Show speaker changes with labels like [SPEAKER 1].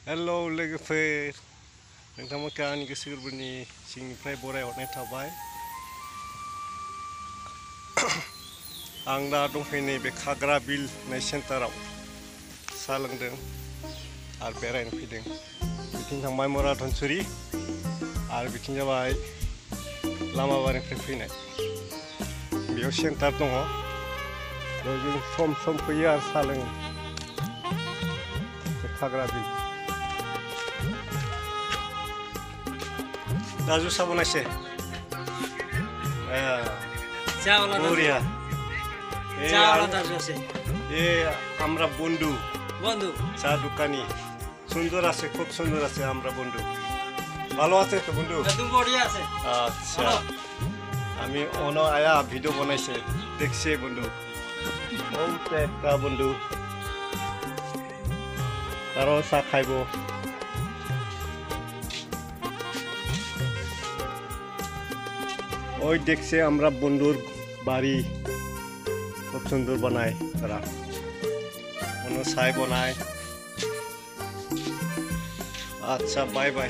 [SPEAKER 1] Hello लोगोफोर नोंथांमोनखौ आंनि गोसो गोरबोनि सिंनिफ्राय बरायहरनाय थाबाय। आं दा दंफैयो नैबे खाग्रा बिल होननाय सेन्टाराव साहा लोंदों आरो बेरायनो फैदों। बिथिं थांबाय मरा धनसुरि आरो बिथिं जाबाय लामाबारिनिफ्राय फैनाय। बेयाव सेन्टार दङ, बेयाव जों सम सम फैयो आरो साहा लोङो। खाग्रा बिल दाजु साबन আছে বঢ়িয়া। আমরা বন্ধু
[SPEAKER 2] বন্ধু
[SPEAKER 1] চা দোকানি সুন্দর আছে, খুব সুন্দর আছে। আমরা বন্ধু ভালো আছে তো বন্ধু?
[SPEAKER 2] একদম বঢ়িয়া আছে।
[SPEAKER 1] আচ্ছা, আমি অন আয়া ভিডিও বনাইছে দেখছে বন্ধু। ওতে একটা বন্ধু তারাও চা খাইব। ওই দেখছে আমরা বন্ধুর বাড়ি খুব সুন্দর বানায় তারা, কোনো ছাই বানায়। আচ্ছা, বাই বাই।